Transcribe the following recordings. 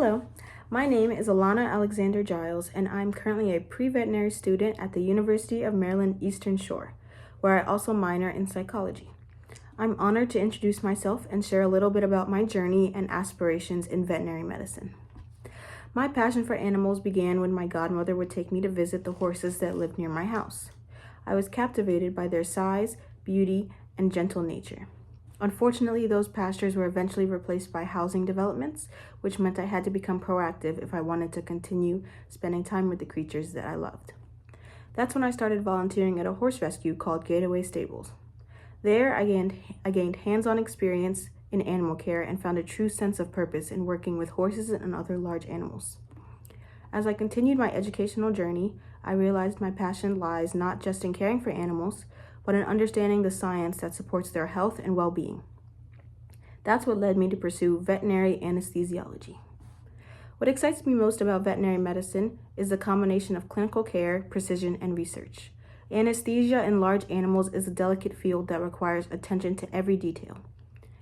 Hello, my name is Alana Alexander Giles, and I'm currently a pre-veterinary student at the University of Maryland Eastern Shore, where I also minor in psychology. I'm honored to introduce myself and share a little bit about my journey and aspirations in veterinary medicine. My passion for animals began when my godmother would take me to visit the horses that lived near my house. I was captivated by their size, beauty, and gentle nature. Unfortunately, those pastures were eventually replaced by housing developments, which meant I had to become proactive if I wanted to continue spending time with the creatures that I loved. That's when I started volunteering at a horse rescue called Gateway Stables. There, I gained hands-on experience in animal care and found a true sense of purpose in working with horses and other large animals. As I continued my educational journey, I realized my passion lies not just in caring for animals, but in understanding the science that supports their health and well-being. That's what led me to pursue veterinary anesthesiology. What excites me most about veterinary medicine is the combination of clinical care, precision, and research. Anesthesia in large animals is a delicate field that requires attention to every detail.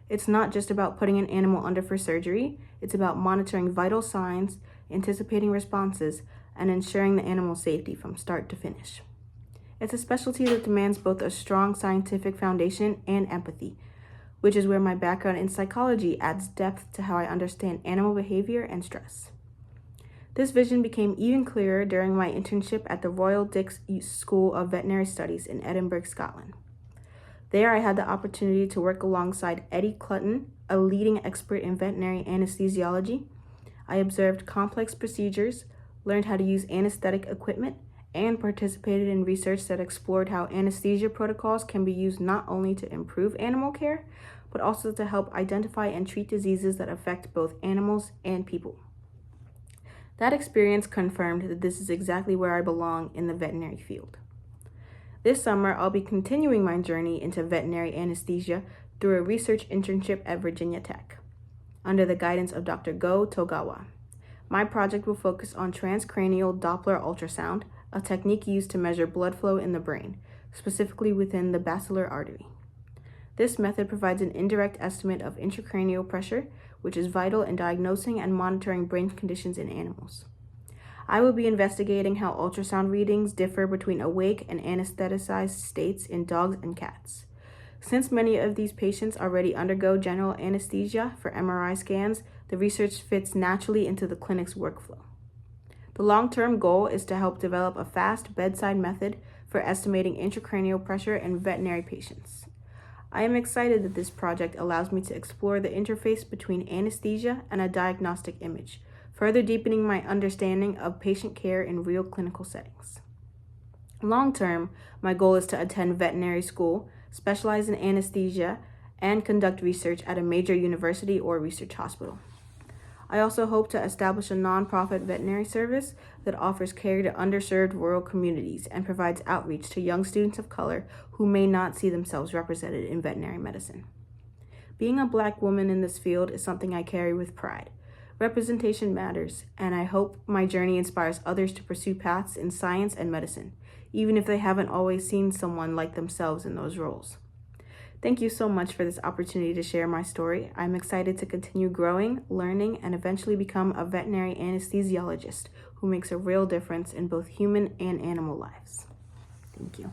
It's not just about putting an animal under for surgery, it's about monitoring vital signs, anticipating responses, and ensuring the animal's safety from start to finish. It's a specialty that demands both a strong scientific foundation and empathy, which is where my background in psychology adds depth to how I understand animal behavior and stress. This vision became even clearer during my internship at the Royal Dix School of Veterinary Studies in Edinburgh, Scotland. There, I had the opportunity to work alongside Eddie Clutton, a leading expert in veterinary anesthesiology. I observed complex procedures, learned how to use anesthetic equipment, and participated in research that explored how anesthesia protocols can be used not only to improve animal care, but also to help identify and treat diseases that affect both animals and people. That experience confirmed that this is exactly where I belong in the veterinary field. This summer, I'll be continuing my journey into veterinary anesthesia through a research internship at Virginia Tech, under the guidance of Dr. Go Togawa. My project will focus on transcranial Doppler ultrasound, a technique used to measure blood flow in the brain, specifically within the basilar artery. This method provides an indirect estimate of intracranial pressure, which is vital in diagnosing and monitoring brain conditions in animals. I will be investigating how ultrasound readings differ between awake and anesthetized states in dogs and cats. Since many of these patients already undergo general anesthesia for MRI scans, the research fits naturally into the clinic's workflow. The long-term goal is to help develop a fast bedside method for estimating intracranial pressure in veterinary patients. I am excited that this project allows me to explore the interface between anesthesia and a diagnostic image, further deepening my understanding of patient care in real clinical settings. Long-term, my goal is to attend veterinary school, specialize in anesthesia, and conduct research at a major university or research hospital. I also hope to establish a nonprofit veterinary service that offers care to underserved rural communities and provides outreach to young students of color who may not see themselves represented in veterinary medicine. Being a Black woman in this field is something I carry with pride. Representation matters, and I hope my journey inspires others to pursue paths in science and medicine, even if they haven't always seen someone like themselves in those roles. Thank you so much for this opportunity to share my story. I'm excited to continue growing, learning, and eventually become a veterinary anesthesiologist who makes a real difference in both human and animal lives. Thank you.